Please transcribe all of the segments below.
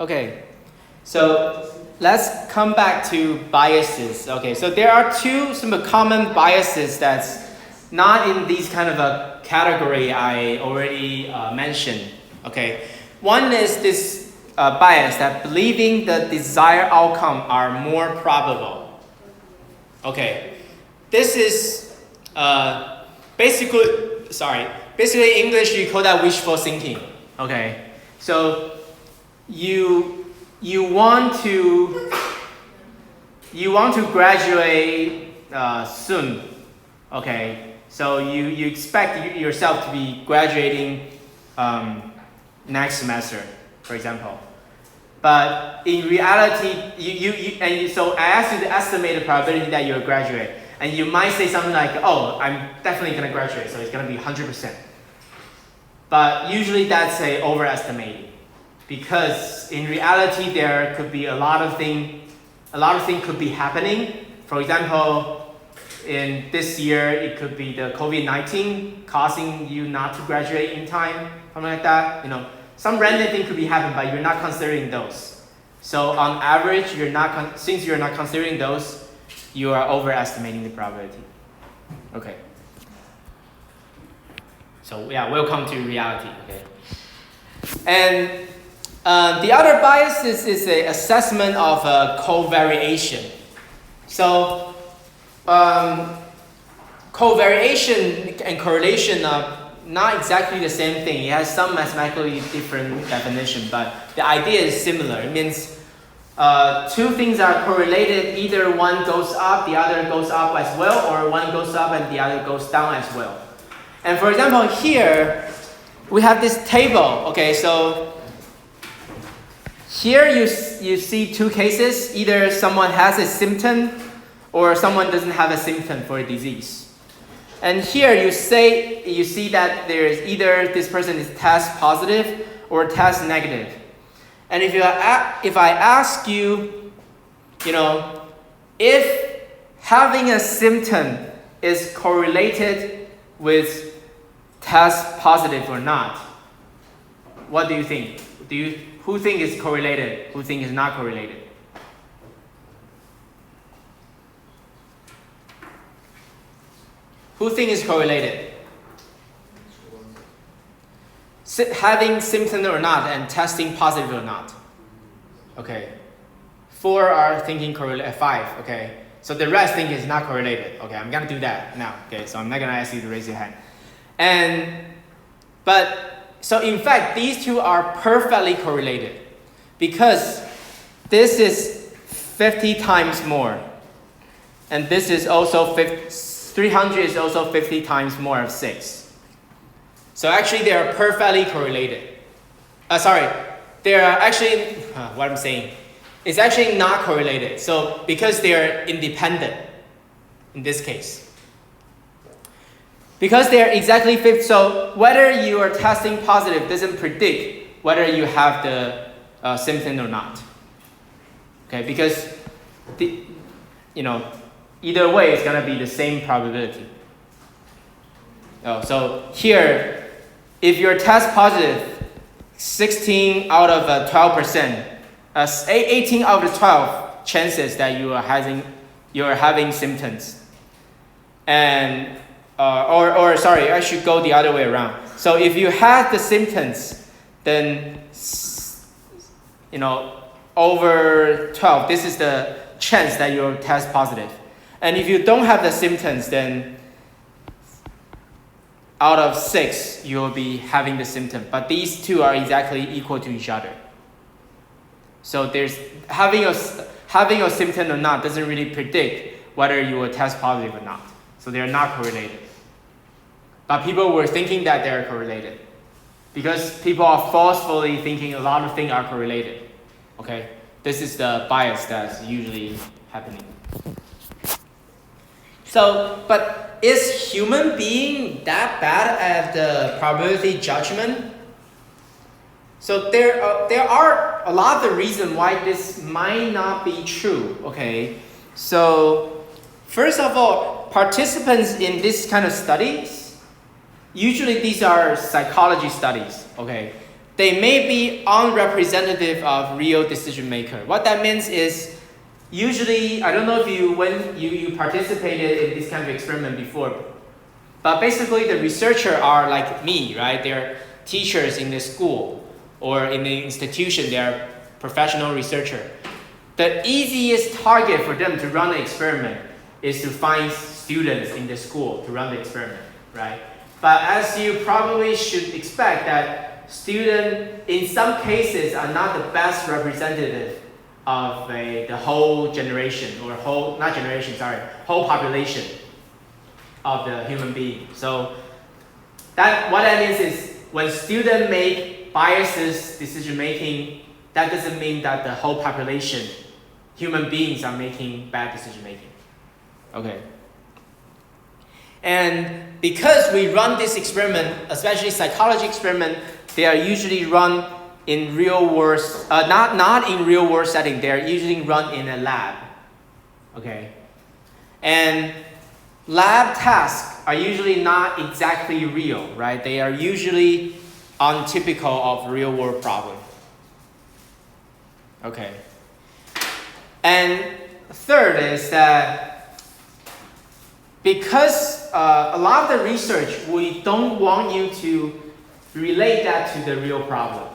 Okay, so let's come back to biases. Okay, so there are some common biases that's not in these kind of a category I already mentioned. Okay, one is this bias that believing the desired outcome are more probable. Okay, this is basically English you call that wishful thinking. Okay, so you want to graduate soon. Okay, so you expect yourself to be graduating next semester, for example. But in reality, so I asked you to estimate the probability that you'll graduate, and you might say something like, "Oh, I'm definitely gonna graduate, so it's gonna be 100%." But usually that's a overestimating, because in reality there could be a lot of things could be happening. For example, in this year it could be the COVID-19 causing you not to graduate in time, something like that. Some random thing could be happening, but you're not considering those. So on average, since you're not considering those, you are overestimating the probability. Okay. So yeah, welcome to reality. Okay. And the other bias is an assessment of covariation. So covariation and correlation are not exactly the same thing. It has some mathematically different definition, but the idea is similar. It means two things are correlated. Either one goes up, the other goes up as well, or one goes up and the other goes down as well. And for example, here we have this table. Okay, so here you see two cases. Either someone has a symptom or someone doesn't have a symptom for a disease. And here you see that there is either this person is test positive or test negative. And if I ask you, if having a symptom is correlated with test positive or not, what do you think? Who think is correlated? Who think is not correlated? Who think is correlated? Having symptom or not and testing positive or not. Okay. 4 are thinking correlated. 5. Okay. So the rest think is not correlated. Okay, I'm gonna do that now. Okay, so I'm not gonna ask you to raise your hand. So in fact, these two are perfectly correlated, because this is 50 times more, and this is also 300 is also 50 times more of 6. So actually they are perfectly correlated. They are actually, what I'm saying, is actually not correlated. So because they are independent in this case. Because they are exactly 50, so whether you are testing positive doesn't predict whether you have the symptom or not. Okay, because either way it's gonna be the same probability. So here, if you're test positive, 16 out of 12%, 18 out of 12 chances that you are having symptoms, and I should go the other way around. So if you have the symptoms, then over 12, this is the chance that you'll test positive. And if you don't have the symptoms, then out of 6, you'll be having the symptom. But these two are exactly equal to each other. So there's having a symptom or not doesn't really predict whether you will test positive or not. So they're not correlated. But people were thinking that they're correlated, because people are falsely thinking a lot of things are correlated. Okay, this is the bias that's usually happening. So, but is human being that bad at the probability judgment? So there are a lot of the reasons why this might not be true. Okay, so first of all, participants in this kind of studies, usually these are psychology studies. Okay, they may be unrepresentative of real decision maker. What that means is, usually, I don't know if you participated in this kind of experiment before, but basically the researchers are like me, right? They're teachers in the school or in the institution, they're professional researcher. The easiest target for them to run the experiment is to find students in the school to run the experiment, right? But as you probably should expect that students in some cases are not the best representative of the whole generation or whole population of the human being. So what that means is when students make biases decision making, that doesn't mean that the whole population, human beings, are making bad decision making. Okay. And because we run this experiment, especially psychology experiment, they are usually run in real world, not in real world setting. They are usually run in a lab. Okay. And lab tasks are usually not exactly real, right? They are usually untypical of real world problem. Okay. And third is that because a lot of the research, we don't want you to relate that to the real problem.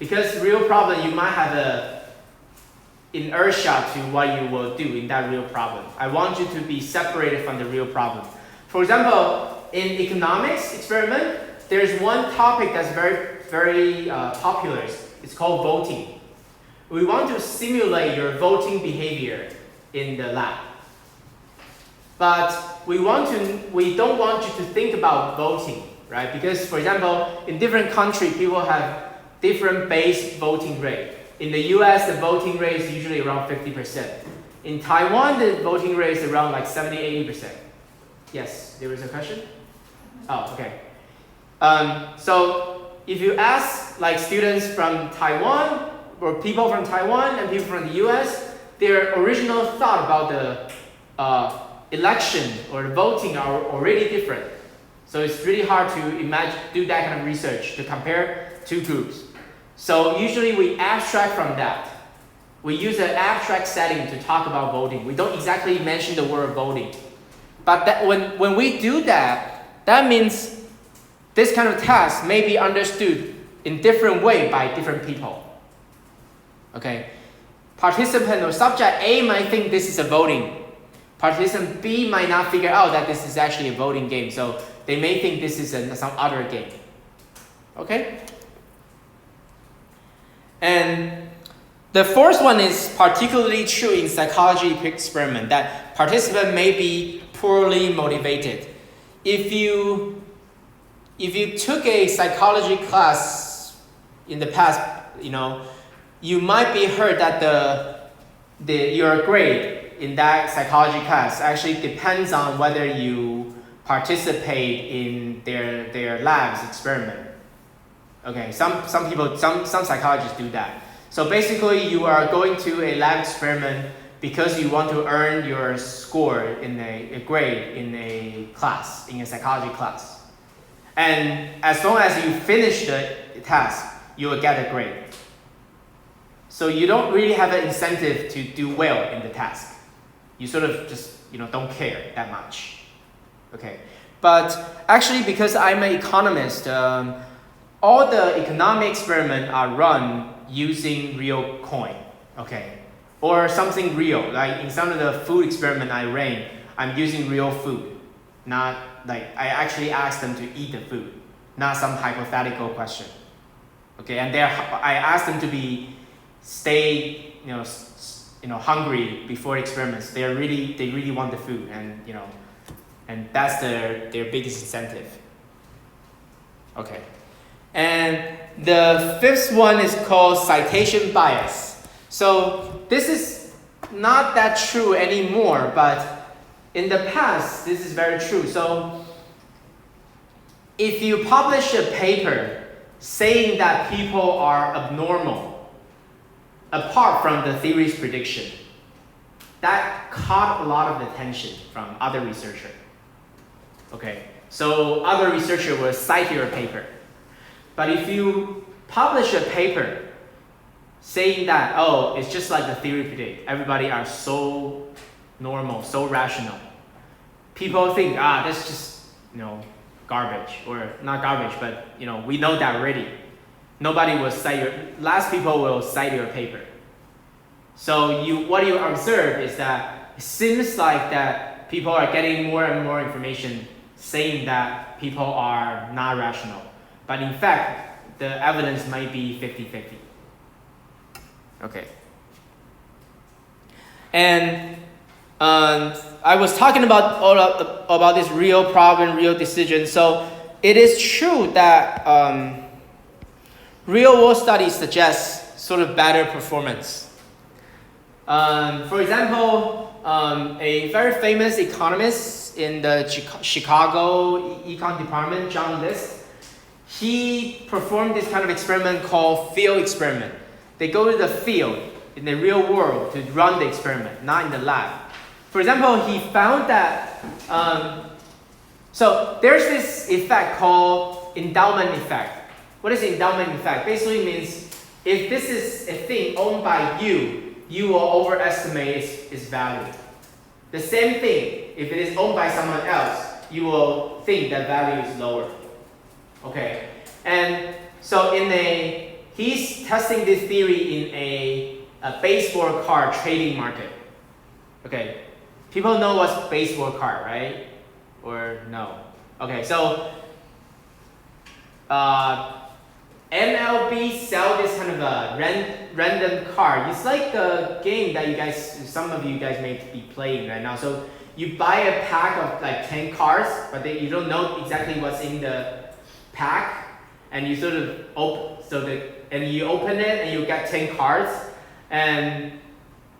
Because real problem, you might have an inertia to what you will do in that real problem. I want you to be separated from the real problem. For example, in economics experiment, there's one topic that's very, very popular. It's called voting. We want to simulate your voting behavior in the lab. But we don't want you to think about voting, right? Because, for example, in different countries, people have different base voting rate. In the US, the voting rate is usually around 50%. In Taiwan, the voting rate is around like 70, 80%. Yes, there was a question? Oh, okay. So if you ask like students from Taiwan, or people from Taiwan and people from the US, their original thought about the election or the voting are already different. So it's really hard to do that kind of research to compare two groups. So usually we abstract from that. We use an abstract setting to talk about voting. We don't exactly mention the word voting. But that, when we do that, that means this kind of task may be understood in different way by different people. Okay, participant or subject A might think this is a voting. Participant B might not figure out that this is actually a voting game, so they may think this is some other game. Okay? And the fourth one is particularly true in psychology experiment, that participant may be poorly motivated. If you took a psychology class in the past, you might be heard that your grade in that psychology class actually depends on whether you participate in their labs experiment. Okay, some psychologists do that. So basically, you are going to a lab experiment because you want to earn your score in a grade in a class, in a psychology class. And as long as you finish the task, you will get a grade. So you don't really have an incentive to do well in the task. You sort of just don't care that much. Okay, but actually because I'm an economist, all the economic experiments are run using real coin. Okay, or something real. Like in some of the food experiment I ran, I'm using real food, not like I actually asked them to eat the food, not some hypothetical question. Okay, and I asked them to stay hungry before experiments. They really want the food, and that's their biggest incentive. Okay, and the fifth one is called citation bias. So this is not that true anymore, but in the past this is very true. So if you publish a paper saying that people are abnormal, apart from the theory's prediction, that caught a lot of attention from other researchers. Okay, so other researchers will cite your paper. But if you publish a paper saying that, oh, it's just like the theory predict. Everybody are so normal, so rational. People think, that's just, garbage, or not garbage, but, we know that already. Nobody will cite last people will cite your paper. So what you observe is that it seems like that people are getting more and more information saying that people are not rational. But in fact, the evidence might be 50-50. Okay. And I was talking about this real problem, real decision. So it is true that real world studies suggest sort of better performance. For example, a very famous economist in the Chicago econ department, John List, he performed this kind of experiment called field experiment. They go to the field in the real world to run the experiment, not in the lab. For example, he found that, so there's this effect called endowment effect. What is endowment effect? Basically means if this is a thing owned by you, you will overestimate its value. The same thing, if it is owned by someone else, you will think that value is lower. Okay, and so he's testing this theory in a baseball card trading market. Okay, people know what's baseball card, right? Or no? Okay, so MLB sell this kind of a random card. It's like a game that some of you guys may be playing right now. So you buy a pack of like 10 cards, but you don't know exactly what's in the pack, and you sort of you open it and you get 10 cards, and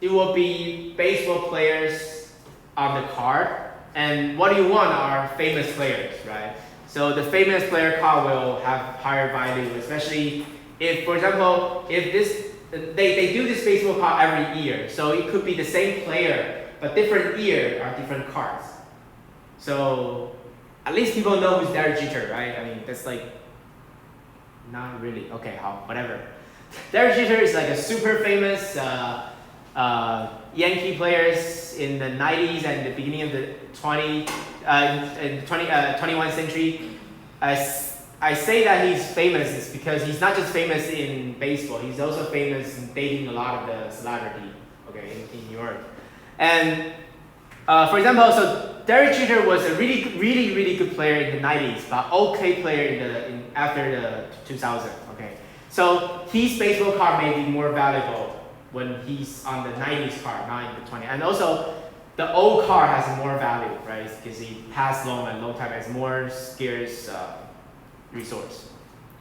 it will be baseball players on the card, and what you want are famous players, right? So the famous player card will have higher value, especially if, for example, if they do this baseball card every year, so it could be the same player, but different year are different cards. So at least people know who's Derek Jeter, right? I mean, that's like, not really, okay, whatever. Derek Jeter is like a super famous Yankee players in the 90s and the beginning of the 21st century. I say that he's famous is because he's not just famous in baseball, he's also famous in dating a lot of the celebrity, okay, in New York. And for example, so Derek Jeter was a really good player in the 90s, but okay player after the 2000, okay. So his baseball card may be more valuable when he's on the 90s card, not in the 20s. And also, the old card has more value, right? Because he passed long and long time, has more scarce resource.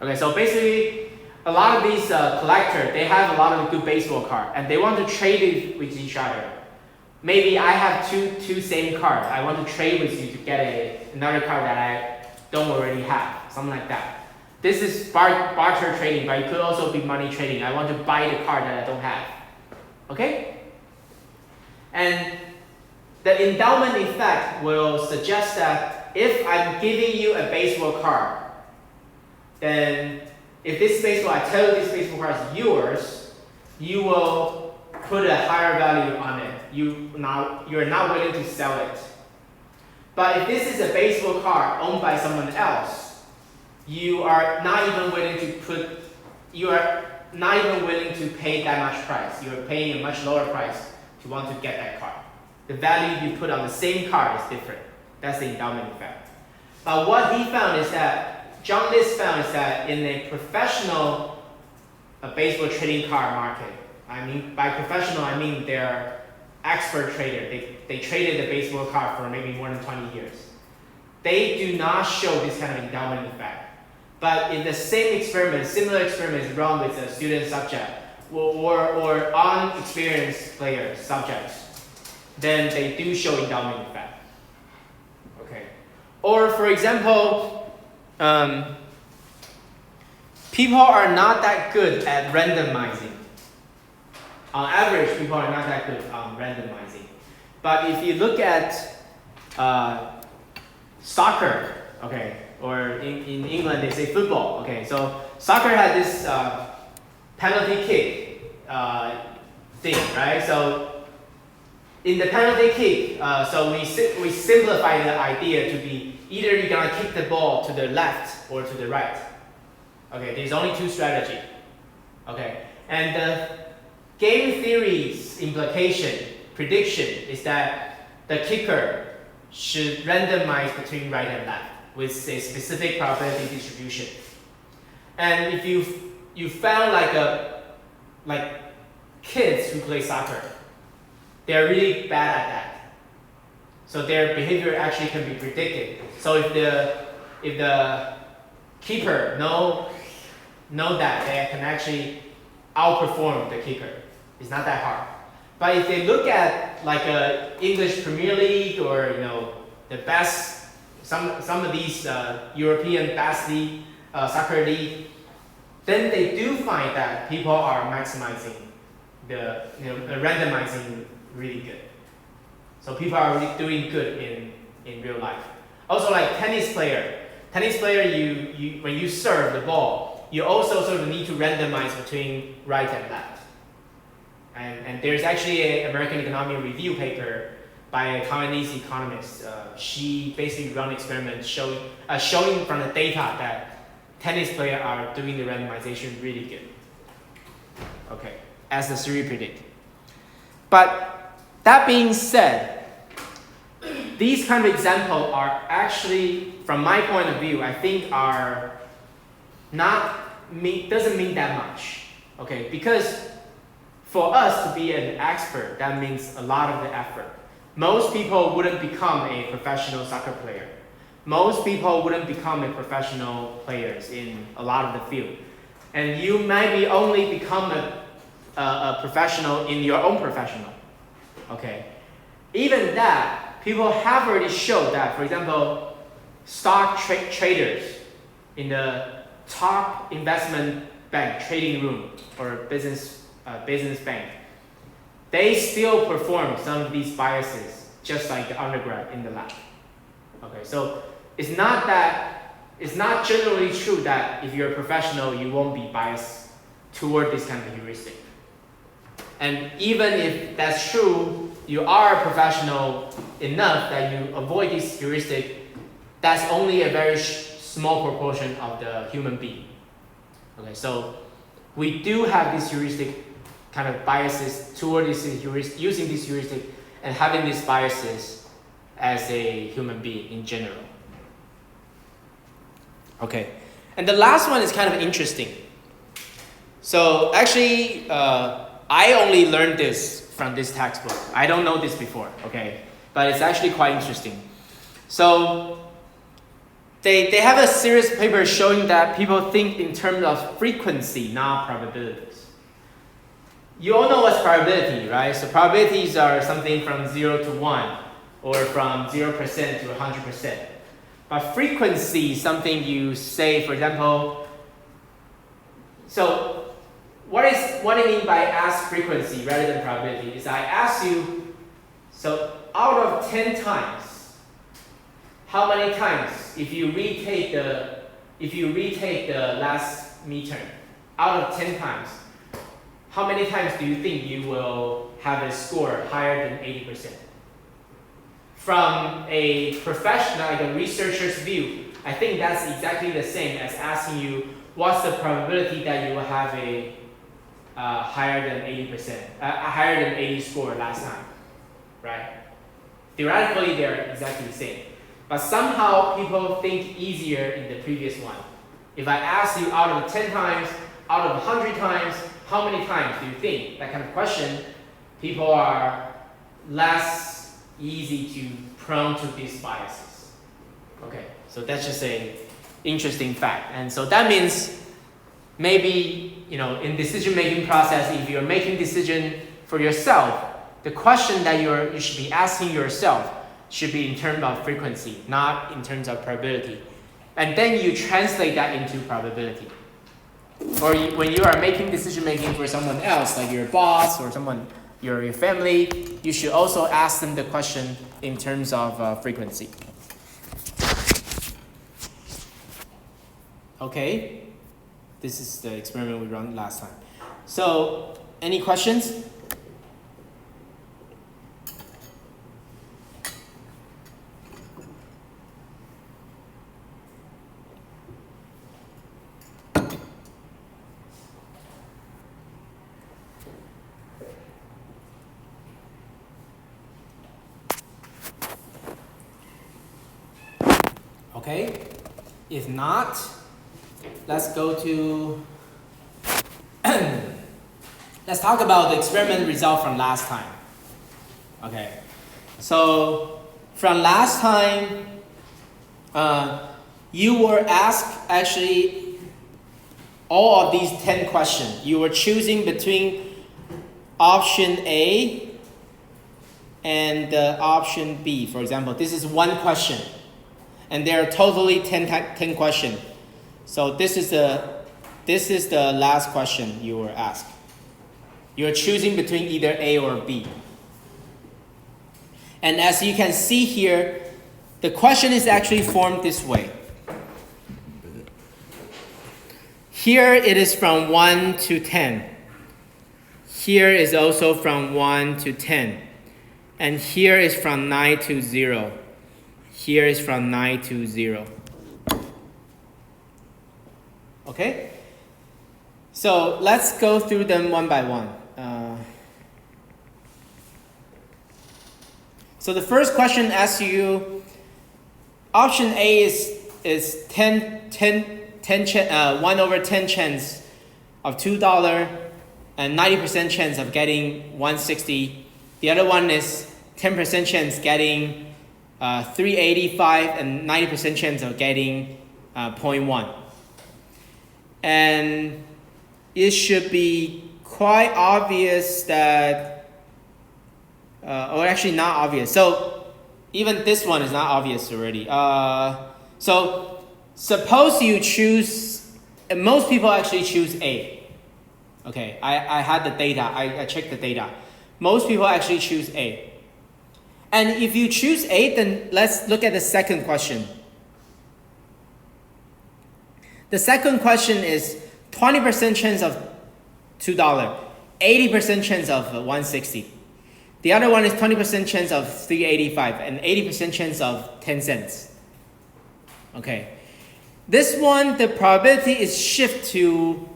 Okay, so basically, a lot of these collectors, they have a lot of good baseball cards, and they want to trade it with each other. Maybe I have two same cards. I want to trade with you to get another card that I don't already have, something like that. This is barter trading, but it could also be money trading. I want to buy the card that I don't have. Okay? And the endowment effect will suggest that if I'm giving you a baseball card, then if this baseball, I tell you this baseball card is yours, you will put a higher value on it. You're not willing to sell it. But if this is a baseball card owned by someone else, you are not even willing to pay that much price. You are paying a much lower price to want to get that card. The value you put on the same card is different. That's the endowment effect. But what he found is that, John List found is that in a professional baseball trading card market, I mean, by professional, I mean they're expert trader. They traded the baseball card for maybe more than 20 years. They do not show this kind of endowment effect. But in the same experiment, similar experiments run with a student subject or unexperienced player subjects, then they do show endowment effect. Okay. Or for example, people are not that good at randomizing. On average, people are not that good on randomizing. But if you look at soccer, okay, or in England they say football. Okay, so soccer had this penalty kick thing, right? So in the penalty kick, so we simplify the idea to be either you're gonna kick the ball to the left or to the right. Okay, there's only two strategies. Okay, and the game theory's prediction is that the kicker should randomize between right and left with a specific probability distribution. And if you found like kids who play soccer, they're really bad at that. So their behavior actually can be predicted. So if the keeper know that they can actually outperform the kicker, it's not that hard. But if they look at like a English Premier League or the best, some of these European best league, soccer league, then they do find that people are maximizing randomizing really good. So people are really doing good in real life. Also, like tennis player, you when you serve the ball, you also sort of need to randomize between right and left. And there's actually an American Economic Review paper by a Taiwanese economist. She basically run experiments showing from the data that tennis players are doing the randomization really good. Okay, as the theory predict. But that being said, these kind of examples are actually, from my point of view, I think are doesn't mean that much. Okay, because for us to be an expert, that means a lot of the effort. Most people wouldn't become a professional soccer player. Most people wouldn't become a professional players in a lot of the field. And you might be only become a professional in your own professional. Okay. Even that, people have already showed that, for example, stock traders in the top investment bank, trading room, or business bank, they still perform some of these biases just like the undergrad in the lab. Okay, so it's not generally true that if you're a professional, you won't be biased toward this kind of heuristic. And even if that's true, you are a professional enough that you avoid this heuristic, that's only a very small proportion of the human being. Okay, so we do have this heuristic kind of biases toward this using this heuristic and having these biases as a human being in general. Okay, and the last one is kind of interesting. So actually, I only learned this from this textbook. I don't know this before, okay? But it's actually quite interesting. So they have a series of papers showing that people think in terms of frequency, not probabilities. You all know what's probability, right? So probabilities are something from 0 to 1, or from 0% to 100%. But frequency is something you say, for example, so what I mean by ask frequency rather than probability is I ask you, so out of 10 times, how many times, if you retake the last midterm, out of 10 times, how many times do you think you will have a score higher than 80%? From a professional, like a researcher's view, I think that's exactly the same as asking you, what's the probability that you will have a higher than 80%, higher than 80 score last time, right? Theoretically, they're exactly the same. But somehow people think easier in the previous one. If I ask you out of 10 times, out of 100 times, how many times do you think? That kind of question, people are less easy to prone to these biases. Okay, so that's just an interesting fact. And so that means maybe, in decision-making process, if you're making decision for yourself, the question that you should be asking yourself should be in terms of frequency, not in terms of probability. And then you translate that into probability. Or when you are making decision-making for someone else, like your boss or someone, your family, you should also ask them the question in terms of frequency. Okay, this is the experiment we run last time. So, any questions? Okay, if not, let's go to, let's talk about the experiment result from last time. Okay, so from last time, you were asked actually all of these 10 questions. You were choosing between option A and option B. For example, this is one question. And there are totally 10 questions. So this is the last question you were asked. You're choosing between either A or B. And as you can see here, the question is actually formed this way. Here it is from 1 to 10. Here is also from 1 to 10. And here is from 9 to 0. Here is from 9 to 0. Okay? So let's go through them one by one. So the first question asks you, option A is 1 over 10 chance of $2 and 90% chance of getting 160. The other one is 10% chance getting 385 and 90% chance of getting 0.1. And it should be quite obvious that, or actually not obvious. So even this one is not obvious already. So suppose you choose, and most people actually choose A. Okay, I had the data, I checked the data. Most people actually choose A. And if you choose A, then let's look at the second question. The second question is 20% chance of $2, 80% chance of 160. The other one is 20% chance of 385 and 80% chance of 10 cents. Okay. This one, the probability is shift to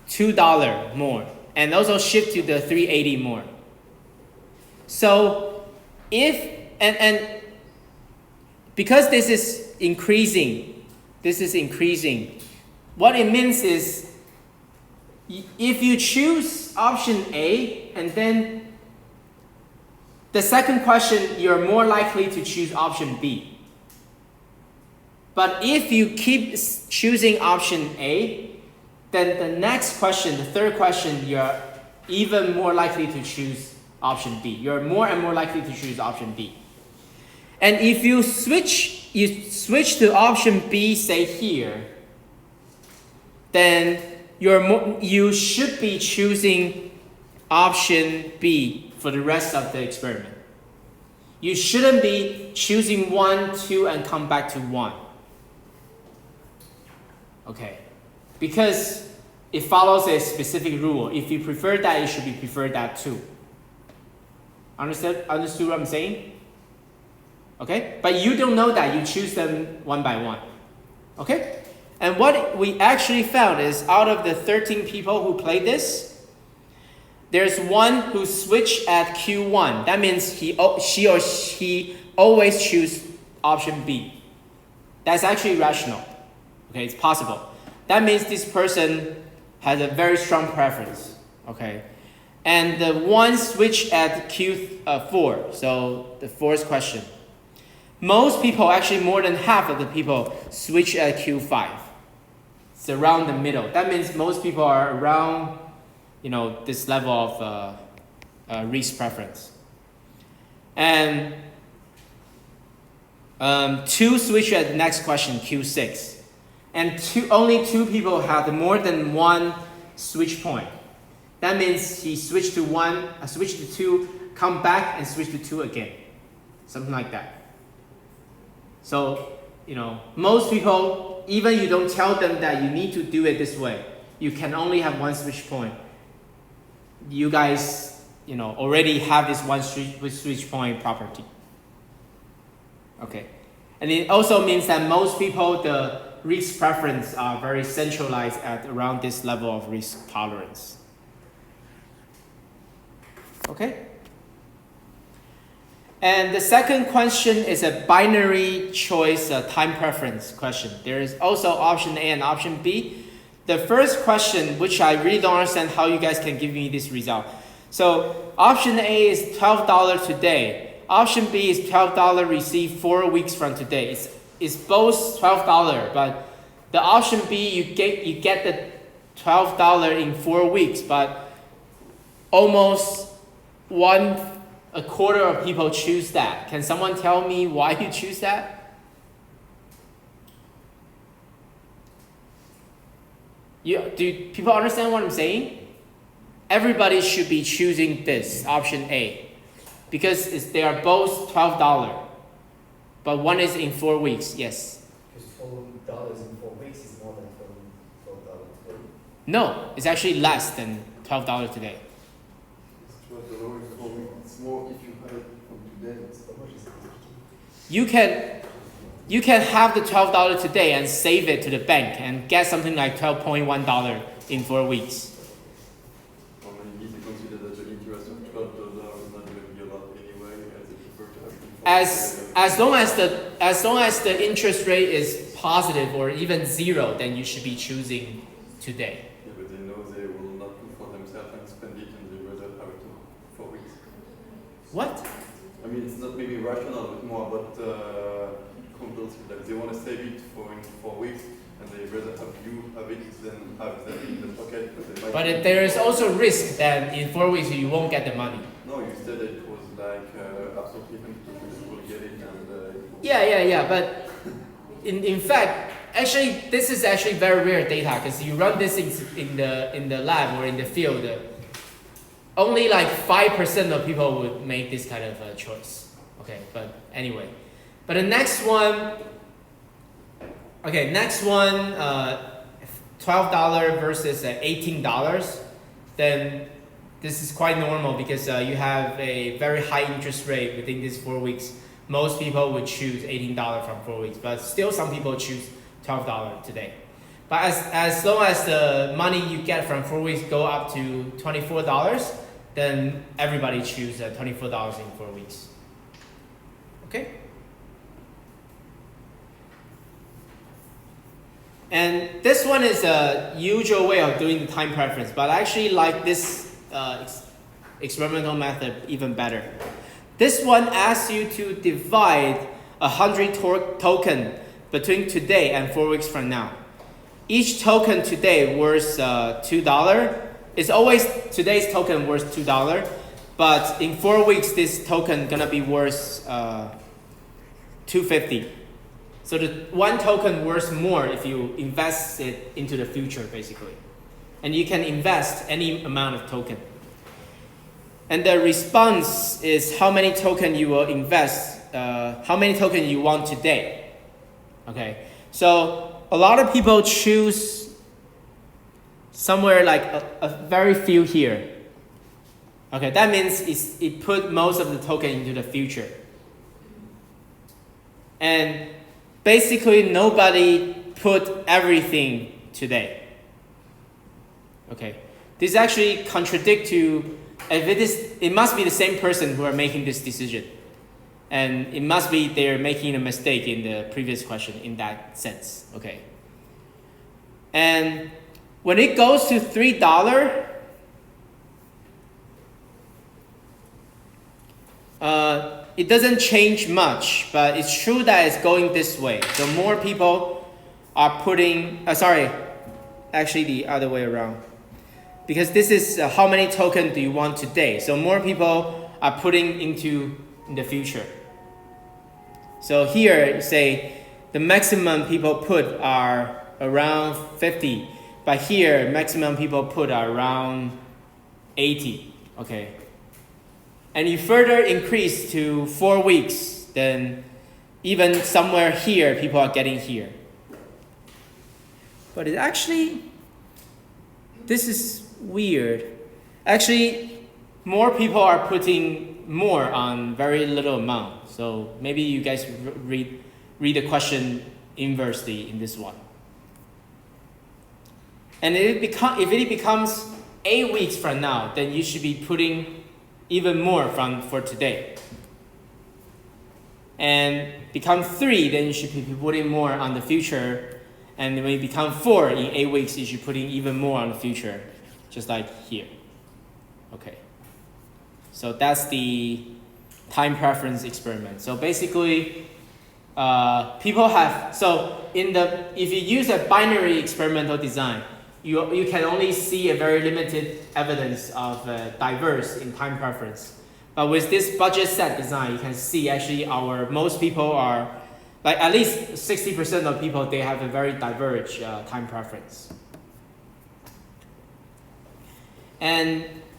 $2 more and also shift to the 380 more. So and because this is increasing, what it means is if you choose option A and then the second question, you're more likely to choose option B. But if you keep choosing option A, then the next question, the third question, you're even more likely to choose option B. You're more and more likely to choose option B. And if you switch to option B, say here, then you should be choosing option B for the rest of the experiment. You shouldn't be choosing 1, 2, and come back to 1. Okay, because it follows a specific rule. If you prefer that, it should be preferred that too. Understood what I'm saying? Okay? But you don't know that. You choose them one by one. Okay? And what we actually found is out of the 13 people who played this, there's one who switched at Q1. That means she or he always choose option B. That's actually rational. Okay, it's possible. That means this person has a very strong preference. Okay? And the one switched at Q4, so the fourth question. Most people, actually more than half of the people, switch at Q5. It's around the middle. That means most people are around, this level of risk preference. And 2 switch at the next question, Q6. And only 2 people have more than one switch point. That means he switched to 1, switched to 2, come back and switch to 2 again. Something like that. So, most people, even you don't tell them that you need to do it this way, you can only have one switch point. You guys, already have this one switch point property. Okay, and it also means that most people, the risk preference are very centralized at around this level of risk tolerance. Okay. And the second question is a binary choice time preference question. There is also option A and option B. The first question, which I really don't understand how you guys can give me this result. So option A is $12 today. Option B is $12 received 4 weeks from today. It's both $12, but the option B, you get the $12 in 4 weeks, but almost a quarter of people choose that. Can someone tell me why you choose that? Do people understand what I'm saying? Everybody should be choosing this, option A, because they are both $12, but one is in 4 weeks, yes? Because $12 in 4 weeks is more than $12 today. No, it's actually less than $12 today. $12 is 4 weeks. It's more if you have it from today. You can have the $12 today and save it to the bank and get something like $12.1 in 4 weeks. Or maybe to consider that the interest of $12 is not going to be a lot anyway, as if you prefer to have As long as the interest rate is positive or even zero, then you should be choosing today. Yeah, but they know they will not do for themselves and spend it, and they rather have it for weeks. What? I mean, it's not maybe rational, but more about compulsive. Like they want to save it for in 4 weeks, and they rather have you have it than have them in the pocket. But there is also risk that in 4 weeks you won't get the money. No, you said it was like absolutely 100% you will get it, and Yeah. But in fact, actually, this is actually very rare data because you run this in the lab or in the field. Only like 5% of people would make this kind of choice. Okay, but anyway. But the next one, $12 versus $18, then this is quite normal because you have a very high interest rate within these 4 weeks. Most people would choose $18 from 4 weeks, but still some people choose $12 today. But as long as the money you get from 4 weeks go up to $24, then everybody chooses $24 in 4 weeks. Okay? And this one is a usual way of doing the time preference, but I actually like this experimental method even better. This one asks you to divide 100 token between today and 4 weeks from now. Each token today worth $2. It's always today's token worth $2, but in 4 weeks this token gonna be worth $2.50. So the one token worth more if you invest it into the future, basically. And you can invest any amount of token. And the response is how many token you will invest, how many token you want today. Okay, so a lot of people choose somewhere like a very few here. Okay, that means it put most of the token into the future. And basically nobody put everything today. Okay, this actually contradicts to, it must be the same person who are making this decision. And it must be they're making a mistake in the previous question in that sense. Okay. And when it goes to $3, it doesn't change much, but it's true that it's going this way. So more people are putting, actually the other way around. Because this is how many tokens do you want today. So more people are putting into in the future. So here, say, the maximum people put are around 50. But here, maximum people put are around 80. Okay. And you further increase to 4 weeks, then even somewhere here, people are getting here. But it actually, this is weird. Actually, more people are putting more on very little amount. So maybe you guys read the question inversely in this one. And if it becomes 8 weeks from now, then you should be putting even more for today. And become 3, then you should be putting more on the future. And when you become 4 in 8 weeks, you should be putting even more on the future, just like here. Okay. So that's the time preference experiment. So basically, people have, if you use a binary experimental design, you can only see a very limited evidence of diverse in time preference. But with this budget set design, you can see actually most people are, like at least 60% of people, they have a very diverge time preference. And